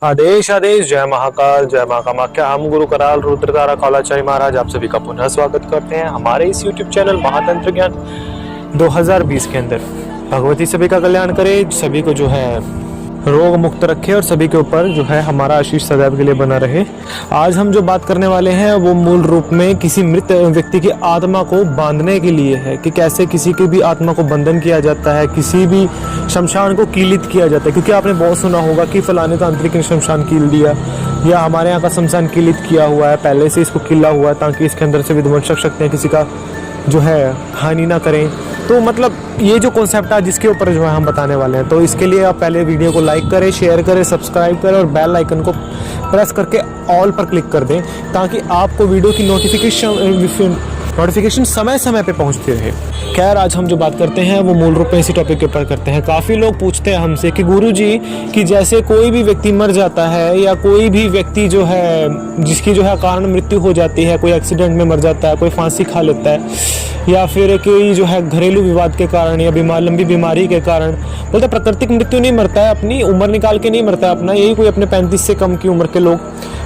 आदेश आदेश। जय महाकाल, जय मां कामाख्या। हम गुरु कराल रुद्रतारा कौलाचार्य महाराज आप सभी का पुनः स्वागत करते हैं हमारे इस YouTube चैनल महातंत्र ज्ञान 2020 के अंदर। भगवती सभी का कल्याण करे, सभी को जो है रोग मुक्त रखे और सभी के ऊपर जो है हमारा आशीष सदैव के लिए बना रहे। आज हम जो बात करने वाले हैं वो मूल रूप में किसी मृत व्यक्ति की आत्मा को बांधने के लिए है कि कैसे किसी की भी आत्मा को बंधन किया जाता है, किसी भी शमशान को कीलित किया जाता है। क्योंकि आपने बहुत सुना होगा कि फलाने तांत्रिक ने शमशान कील दिया या हमारे यहाँ का शमशान कीलित किया हुआ है, पहले से इसको किला हुआ है ताकि इसके अंदर से विध्वंसक शक्तियाँ किसी का जो है हानि ना करें। तो मतलब ये जो कॉन्सेप्ट है जिसके ऊपर जो है हम बताने वाले हैं, तो इसके लिए आप पहले वीडियो को लाइक करें, शेयर करें, सब्सक्राइब करें और बेल आइकन को प्रेस करके ऑल पर क्लिक कर दें ताकि आपको वीडियो की नोटिफिकेशन समय समय पे पहुंचती रहे। खैर, आज हम जो बात करते हैं वो मूल रूप में इसी टॉपिक के ऊपर करते हैं। काफ़ी लोग पूछते हैं हमसे कि गुरुजी कि जैसे कोई भी व्यक्ति मर जाता है या कोई भी व्यक्ति जो है जिसकी जो है कारण मृत्यु हो जाती है, कोई एक्सीडेंट में मर जाता है, कोई फांसी खा लेता है या फिर कोई जो है घरेलू विवाद के कारण या लंबी बीमारी के कारण, बोलते प्राकृतिक मृत्यु नहीं मरता है, अपनी उम्र निकाल के नहीं मरता है अपना, यही कोई अपने 35 से कम की उम्र के लोग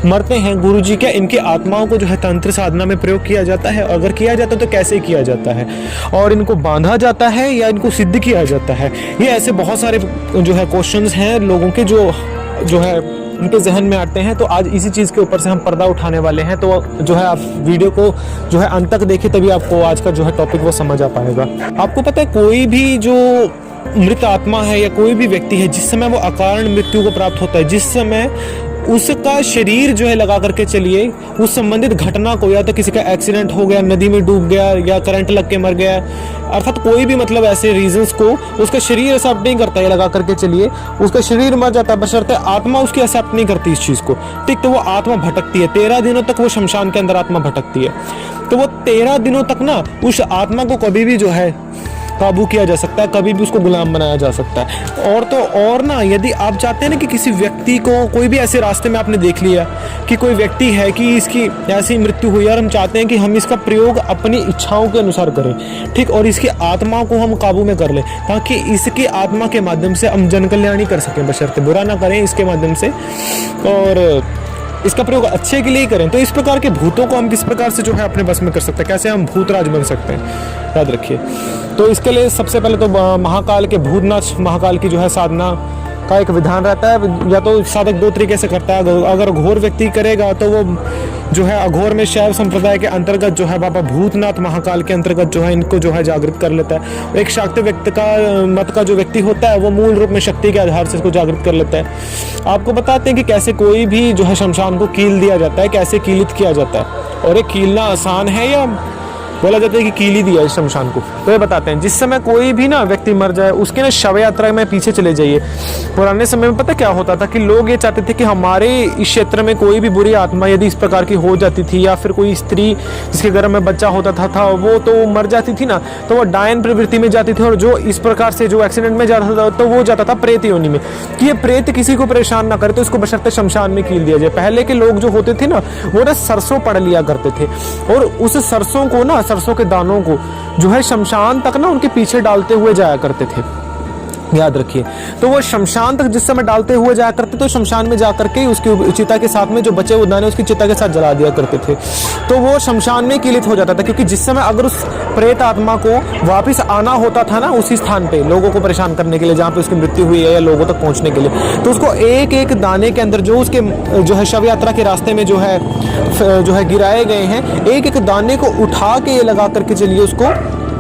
मरते हैं। गुरुजी क्या इनकी आत्माओं को जो है तंत्र साधना में प्रयोग किया जाता है? अगर किया जाता है तो कैसे किया जाता है? और इनको बांधा जाता है या इनको सिद्ध किया जाता है? ये ऐसे बहुत सारे जो है क्वेश्चंस हैं लोगों के जो है उनके जहन में आते हैं। तो आज इसी चीज़ के ऊपर से हम पर्दा उठाने वाले हैं। तो जो है आप वीडियो को जो है अंत तक देखिए, तभी आपको आज का जो है टॉपिक वो समझ आ पाएगा। आपको पता है कोई भी जो मृत आत्मा है या कोई भी व्यक्ति है जिस समय वो अकारण मृत्यु को प्राप्त होता है, जिस समय उसका शरीर जो है लगा करके चलिए उस संबंधित घटना को, या तो किसी का एक्सीडेंट हो गया, नदी में डूब गया या करंट लग के मर गया, अर्थात कोई भी मतलब ऐसे रीजंस को उसका शरीर एक्सेप्ट नहीं करता है, लगा करके चलिए उसका शरीर मर जाता है, बशर्ते आत्मा उसकी एक्सेप्ट नहीं करती इस चीज़ को, ठीक। तो वो आत्मा भटकती है 13 दिनों तक, वो शमशान के अंदर आत्मा भटकती है। तो वो 13 दिनों तक ना उस आत्मा को कभी भी जो है काबू किया जा सकता है, कभी भी उसको गुलाम बनाया जा सकता है। और तो और ना, यदि आप चाहते हैं ना कि किसी व्यक्ति को कोई भी ऐसे रास्ते में आपने देख लिया कि कोई व्यक्ति है कि इसकी ऐसी मृत्यु हुई और हम चाहते हैं कि हम इसका प्रयोग अपनी इच्छाओं के अनुसार करें, ठीक, और इसकी आत्मा को हम काबू में कर लें ताकि इसकी आत्मा के माध्यम से हम जन कल्याणी कर सकें, बशर्ते बुरा ना करें इसके माध्यम से और इसका प्रयोग अच्छे के लिए ही करें। तो इस प्रकार के भूतों को हम किस प्रकार से जो है अपने बस में कर सकते हैं, कैसे हम भूतराज बन सकते हैं, याद रखिए। तो इसके लिए सबसे पहले तो महाकाल के भूतनाथ महाकाल की जो है साधना का एक विधान रहता है। या तो साधक दो तरीके से करता है। अगर घोर व्यक्ति करेगा तो वो जो है अघोर में शैव संप्रदाय के अंतर्गत जो है बाबा भूतनाथ महाकाल के अंतर्गत जो है इनको जो है जागृत कर लेता है। एक शाक्त व्यक्ति का मत का जो व्यक्ति होता है वो मूल रूप में शक्ति के आधार से इसको जागृत कर लेता है। आपको बताते हैं कि कैसे कोई भी जो है शमशान को कील दिया जाता है, कैसे कीलित किया जाता है। और ये कीलना आसान है या बोला जाता है कि कील ही दिया है शमशान को। तो ये बताते हैं, जिस समय कोई भी ना व्यक्ति मर जाए उसके ना शव यात्रा में पीछे चले जाइए। पुराने समय में पता क्या होता था कि लोग ये चाहते थे कि हमारे इस क्षेत्र में कोई भी बुरी आत्मा यदि इस प्रकार की हो जाती थी या फिर कोई स्त्री जिसके घर में बच्चा होता था वो तो मर जाती थी ना, तो वो डायन प्रवृत्ति में जाती थी। और जो इस प्रकार से जो एक्सीडेंट में जाता था तो वो जाता था प्रेत योनि में, कि ये प्रेत किसी को परेशान ना करे तो इसको बशर्ते शमशान में कील दिया जाए। पहले के लोग जो होते थे ना वो ना सरसों पड़ लिया करते थे और उस सरसों को ना, सरसों के दानों को जो है शमशान तक ना उनके पीछे डालते हुए जाया करते थे, याद रखिए। तो वो शमशान तक जिस समय डालते हुए जाया करते तो शमशान में जाकर के उसकी चिता के साथ में जो बचे हुए दाने उसकी चिता के साथ जला दिया करते थे। तो वो शमशान में कीलित हो जाता था, क्योंकि जिस समय अगर उस प्रेत आत्मा को वापस आना होता था ना उसी स्थान पे लोगों को परेशान करने के लिए जहाँ पे उसकी मृत्यु हुई है या लोगों तक पहुँचने के लिए, तो उसको एक एक दाने के अंदर जो उसके जो है शव यात्रा के रास्ते में जो है गिराए गए हैं, एक एक दाने को उठा के लगा करके चलिए उसको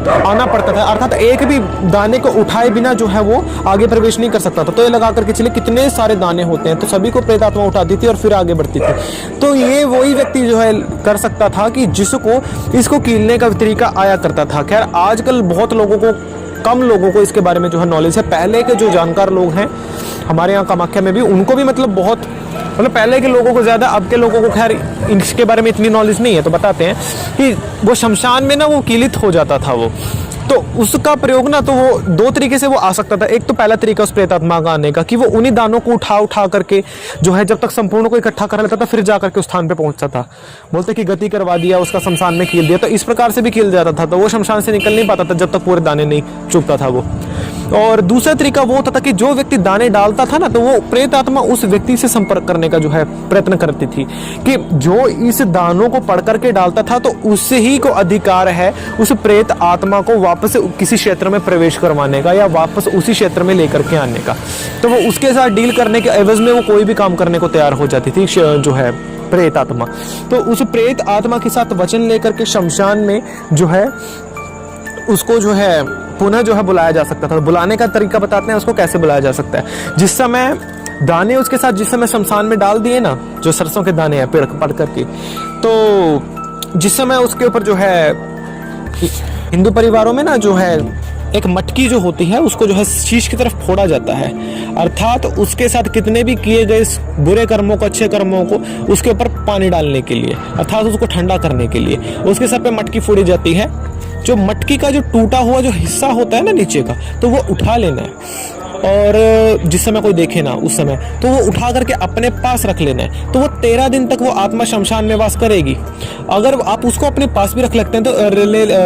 आना पड़ता था। अर्थात एक भी दाने को उठाए बिना जो है वो आगे प्रवेश नहीं कर सकता था। तो ये लगा करके चलिए कितने सारे दाने होते हैं, तो सभी को प्रेत आत्मा उठाती थी और फिर आगे बढ़ती थी। तो ये वही व्यक्ति जो है कर सकता था कि जिसको इसको कीलने का तरीका आया करता था। खैर, आजकल बहुत लोगों को, कम लोगों को इसके बारे में जो है नॉलेज है। पहले के जो जानकार लोग हैं हमारे यहाँ कामाख्या में भी, उनको भी मतलब बहुत, मतलब पहले के लोगों को ज़्यादा, अब के लोगों को खैर इसके बारे में इतनी नॉलेज नहीं है। तो बताते हैं कि वो शमशान में ना वो कीलित हो जाता था वो, तो उसका प्रयोग ना, तो वो दो तरीके से वो आ सकता था। एक तो पहला तरीका उस प्रेत आत्मा का आने का कि वो उन्हीं दानों को उठा उठा करके जो है जब तक संपूर्ण को इकट्ठा कर लेता था फिर जा करके उस स्थान पे पहुंचता था। बोलते कि गति करवा दिया, उसका शमशान में कील दिया, तो इस प्रकार से भी कील जाता था। तो वो शमशान से निकल नहीं पाता था जब तक पूरे दाने नहीं चुभता था वो। और दूसरा तरीका वो होता था कि जो व्यक्ति दाने डालता था ना, तो वो प्रेत आत्मा उस व्यक्ति से संपर्क करने का जो है प्रयत्न करती थी कि जो इस दानों को पढ़ करके डालता था तो उससे ही को अधिकार है उस प्रेत आत्मा को वापस किसी क्षेत्र में प्रवेश करवाने का या वापस उसी क्षेत्र में लेकर के आने का। तो वो उसके साथ डील करने के एवज में वो कोई भी काम करने को तैयार हो जाती थी जो है प्रेत आत्मा। तो उस प्रेत आत्मा के साथ वचन लेकर के शमशान में जो है उसको जो है पुनः जो है बुलाया जा सकता था। बुलाने का तरीका बताते हैं उसको कैसे बुलाया जा सकता है। जिस समय दाने उसके साथ जिस समय शमशान में डाल दिए ना, जो सरसों के दाने हैं पेड़ पड़ करके, तो जिस समय उसके ऊपर जो है हिंदू परिवारों में ना जो है एक मटकी जो होती है उसको जो है शीश की तरफ फोड़ा जाता है, अर्थात उसके साथ कितने भी किए गए बुरे कर्मों को अच्छे कर्मों को उसके ऊपर पानी डालने के लिए, अर्थात उसको ठंडा करने के लिए उसके सर पे मटकी फोड़ी जाती है। जो मटकी का जो टूटा हुआ जो हिस्सा होता है ना नीचे का, तो वो उठा लेना है और जिस समय कोई देखे ना उस समय तो वो उठा करके अपने पास रख लेना है। तो वो 13 दिन तक वो आत्मा शमशान में वास करेगी। अगर आप उसको अपने पास भी रख लेते हैं तो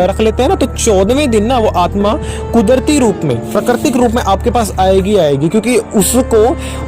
रख लेते हैं ना, तो 14वें दिन ना वो आत्मा कुदरती रूप में प्राकृतिक रूप में आपके पास आएगी, क्योंकि उसको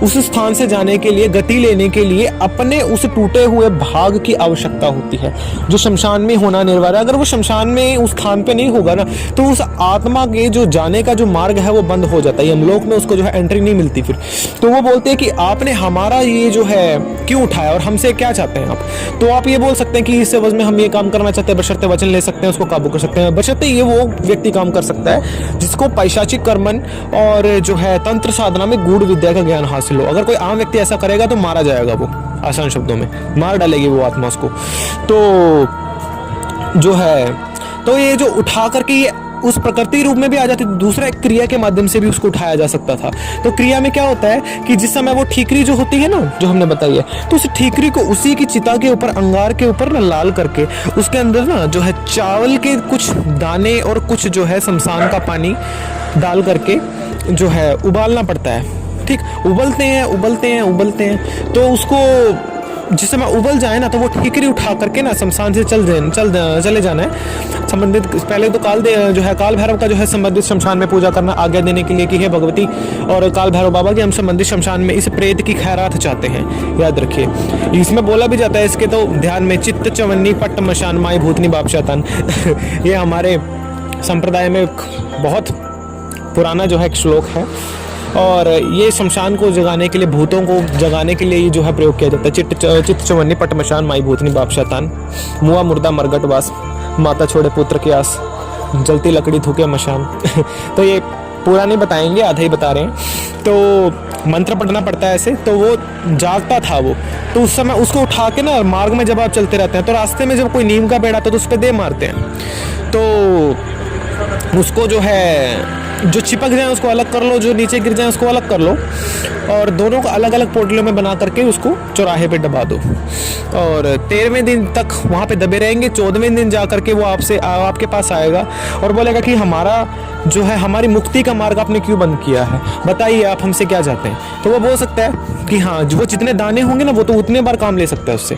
उस स्थान से जाने के लिए गति लेने के लिए अपने उस टूटे हुए भाग की आवश्यकता होती है जो शमशान में होना अनिवार्य है। अगर वो शमशान में उस स्थान पे नहीं होगा ना, तो उस आत्मा के जो जाने का जो मार्ग है वो बंद हो जाता है, यमलोक में उसको जो है एंट्री नहीं मिलती फिर। तो वो बोलते हैं कि आपने हमारा ये जो है क्यों उठाया और हमसे क्या चाहते हैं आप। तो आप ये बोल सकते हैं कि इस एवज में हम ये काम करना चाहते हैं, बशर्ते वचन ले सकते हैं, उसको काबू कर सकते हैं। बशर्ते ये वो व्यक्ति काम कर सकता है जिसको पैशाचिक कर्मन और जो है तंत्र साधना में गूढ़ विद्या का ज्ञान हासिल हो। अगर कोई आम व्यक्ति ऐसा करेगा तो मारा जाएगा, वो आसान शब्दों में मार डालेगी वो आत्मा उसको। तो जो है तो ये जो उठा करके ये उस प्रकृति रूप में भी आ जाती थी। दूसरा एक क्रिया के माध्यम से भी उसको उठाया जा सकता था। तो क्रिया में क्या होता है कि जिस समय वो ठीकरी जो होती है ना, जो हमने बताई है, तो उस ठीकरी को उसी की चिता के ऊपर अंगार के ऊपर ना लाल करके उसके अंदर ना जो है चावल के कुछ दाने और कुछ जो है शमशान का पानी डाल करके जो है उबालना पड़ता है। ठीक, उबलते हैं तो उसको जिस समय उबल जाए ना, तो वो ठीकरी उठा करके ना शमशान से चले जाना है। संबंधित पहले तो जो है काल भैरव का जो है संबंधित शमशान में पूजा करना, आज्ञा देने के लिए कि हे भगवती और काल भैरव बाबा की हम संबंधित शमशान में इस प्रेत की खैरात चाहते हैं। याद रखिए, इसमें बोला भी जाता है इसके तो ध्यान में, चित्त चवन्नी पट्ट मशान माई भूतनी बाप शैतान। ये हमारे संप्रदाय में बहुत पुराना जो है एक श्लोक है और ये शमशान को जगाने के लिए, भूतों को जगाने के लिए ये जो है प्रयोग किया जाता है। चित्त चवन्नी पट मशान माई भूतनी बाप शैतान, मुआ मुर्दा मरगट वास, माता छोड़े पुत्र की आस, जलती लकड़ी थूके मशान। तो ये पूरा नहीं बताएंगे, आधा ही बता रहे हैं। तो मंत्र पढ़ना पड़ता है ऐसे। तो वो जागता था वो, तो उस समय उसको उठा के ना मार्ग में जब आप चलते रहते हैं तो रास्ते में जब कोई नीम का पेड़ आता है तो उस पर दे मारते हैं। तो उसको जो है जो चिपक जाए उसको अलग कर लो, जो नीचे गिर जाए उसको अलग कर लो और दोनों को अलग अलग पोटलियों में बना करके उसको चौराहे पे दबा दो और 13वें दिन तक वहाँ पे दबे रहेंगे। 14वें दिन जा करके वो आपके पास आएगा और बोलेगा कि हमारा जो है हमारी मुक्ति का मार्ग आपने क्यों बंद किया है, बताइए आप हमसे क्या चाहते हैं। तो वो बोल सकता है कि हाँ, वो जितने दाने होंगे ना वो तो उतने बार काम ले सकता है उससे,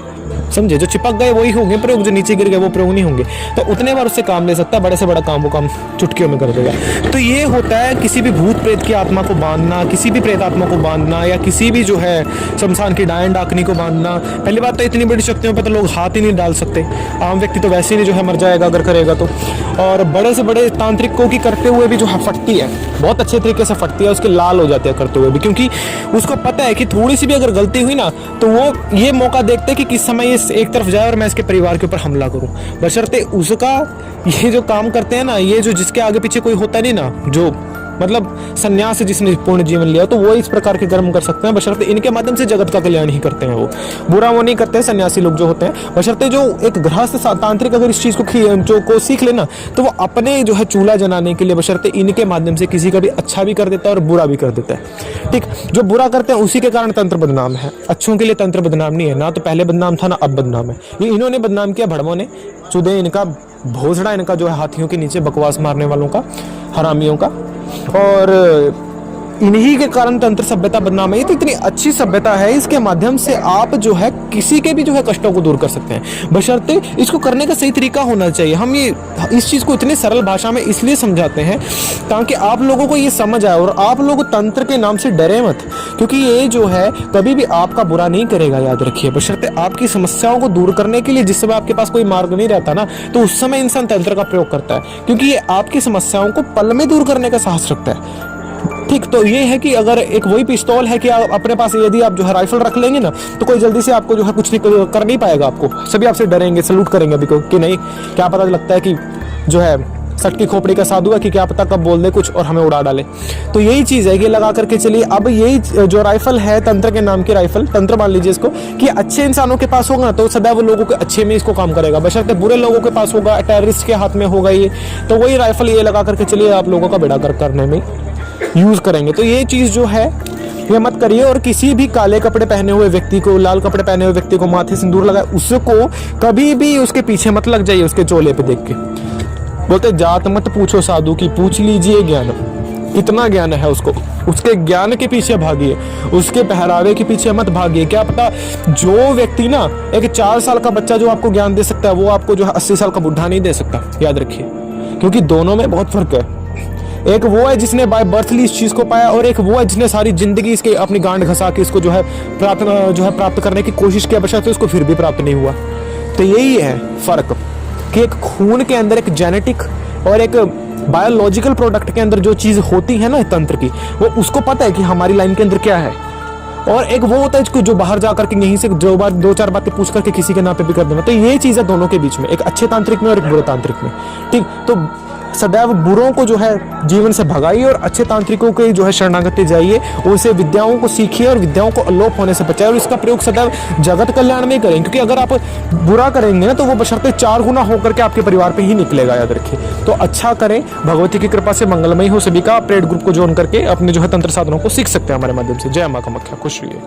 समझे। जो चिपक गए वही होंगे प्रयोग, जो नीचे गिर गए वो प्रयोग नहीं होंगे। तो उतने बार उससे काम ले सकता है, बड़े से बड़ा काम वो काम चुटकियों में कर देगा। तो ये होता है किसी भी भूत प्रेत की आत्मा को बांधना, किसी भी प्रेत आत्मा को बांधना या किसी भी जो है शमशान की डायन डाकनी को बांधना। पहली बात तो इतनी बड़ी शक्तियों पर तो लोग हाथ ही नहीं डाल सकते, आम व्यक्ति तो वैसे ही नहीं जो है मर जाएगा अगर करेगा तो। और बड़े से बड़े तांत्रिकों की करते हुए भी जो है फटती है, बहुत अच्छे तरीके से फटती है, उसके लाल हो जाते हैं करते हुए भी, क्योंकि उसको पता है कि थोड़ी सी भी अगर गलती हुई ना तो वो ये मौका देखते हैं कि किस समय ये एक तरफ जाए और मैं इसके परिवार के ऊपर हमला करूं। बशर्ते उसका ये जो काम करते हैं ना, ये जो जिसके आगे पीछे कोई होता नहीं ना, जो मतलब संन्यास जिसने पूर्ण जीवन लिया तो वो इस प्रकार के कर्म कर सकते हैं, बशर्ते इनके माध्यम से जगत का कल्याण ही करते हैं। वो बुरा वो नहीं करते हैं सन्यासी लोग जो होते हैं, बशर्ते जो एक गृहस्थ तांत्रिक अगर इस चीज को सीख लेना तो वो अपने जो है चूल्हा जलाने के लिए बशर्ते इनके माध्यम से किसी का भी अच्छा भी कर देता है और बुरा भी कर देता है। ठीक, जो बुरा करते हैं उसी के कारण तंत्र बदनाम है, अच्छों के लिए तंत्र बदनाम नहीं है। ना तो पहले बदनाम था ना अब बदनाम है। ये इन्होंने बदनाम किया, भड़वों ने, चुदे इनका भोसड़ा इनका जो है हाथियों के नीचे बकवास मारने वालों का, हरामियों का, और इन्हीं के कारण तंत्र सभ्यता बदनाम है। ये तो इतनी अच्छी सभ्यता है, इसके माध्यम से आप जो है किसी के भी जो है कष्टों को दूर कर सकते हैं, बशर्ते इसको करने का सही तरीका होना चाहिए। हम ये इस चीज को इतनी सरल भाषा में इसलिए समझाते हैं ताकि आप लोगों को ये समझ आए और आप लोग तंत्र के नाम से डरे मत, क्योंकि ये जो है कभी भी आपका बुरा नहीं करेगा, याद रखिए। बशर्ते आपकी समस्याओं को दूर करने के लिए जिस समय आपके पास कोई मार्ग नहीं रहता ना, तो उस समय इंसान तंत्र का प्रयोग करता है, क्योंकि ये आपकी समस्याओं को पल में दूर करने का साहस रखता है। ठीक, तो ये है कि अगर एक वही पिस्तौल है कि आप अपने पास यदि आप जो है राइफल रख लेंगे ना तो कोई जल्दी से आपको जो है कुछ नहीं कर नहीं पाएगा। आपको सभी आपसे डरेंगे, सल्यूट करेंगे अभी कि नहीं, क्या पता लगता है कि जो है सटकी खोपड़ी का साधु है कि क्या पता कब बोल दे कुछ और हमें उड़ा डाले। तो यही चीज है कि लगा करके चलिए। अब यही जो राइफल है तंत्र के नाम की राइफल, तंत्र मान लीजिए इसको, कि अच्छे इंसानों के पास होगा ना तो सदैव लोगों के अच्छे में इसको काम करेगा, बशर्ते बुरे लोगों के पास होगा, टेररिस्ट के हाथ में होगा ये, तो वही राइफल ये लगा करके चलिए आप लोगों का बेड़ा गर्क करने में यूज करेंगे। तो ये चीज जो है ये मत करिए। और किसी भी काले कपड़े पहने हुए व्यक्ति को, लाल कपड़े पहने हुए व्यक्ति को माथे सिंदूर लगाए, उसको कभी भी उसके पीछे मत लग जाइए उसके चोले पे देख के। बोलते जात मत पूछो साधु की, पूछ लीजिए ज्ञान। इतना ज्ञान है उसको, उसके ज्ञान के पीछे भागिए, उसके पहरावे के पीछे मत भागिए। क्या पता जो व्यक्ति ना एक 4 साल का बच्चा जो आपको ज्ञान दे सकता है वो आपको जो है 80 साल का बुढ़ा नहीं दे सकता, याद रखिए, क्योंकि दोनों में बहुत फर्क है। एक वो है जिसने बाय बर्थली इस चीज को पाया और एक वो है जिसने सारी जिंदगी इसके अपनी गांड घसा के इसको जो है प्राप्त करने की कोशिश किया, बशर्ते उसको फिर भी प्राप्त नहीं हुआ। तो यही है फर्क कि एक खून के अंदर एक जेनेटिक और एक बायोलॉजिकल प्रोडक्ट के अंदर जो चीज होती है ना तंत्र की, वो उसको पता है कि हमारी लाइन के अंदर क्या है, और एक वो होता है जो बाहर जाकर के यहीं से 2-4 बातें पूछ करके किसी के नाम पे भी कर देना। तो ये चीज है दोनों के बीच में, एक अच्छे तांत्रिक में और एक बुरे तांत्रिक में। ठीक, तो सदैव बुरों को जो है जीवन से भगाइए और अच्छे तांत्रिकों के जो है शरणागति जाइए, उनसे विद्याओं को सीखिए और विद्याओं को अलोप होने से बचाइए, और इसका प्रयोग सदैव जगत कल्याण में करें, क्योंकि अगर आप बुरा करेंगे ना तो वो बशर्ते 4 गुना होकर के आपके परिवार पे ही निकलेगा, याद रखिए। तो अच्छा करें, भगवती की कृपा से मंगलमय हो सभी का। आप प्रेड ग्रुप को ज्वाइन करके अपने जो है तंत्र साधनों को सीख सकते हैं हमारे माध्यम से। जय मां कामाख्या, खुश रहिए।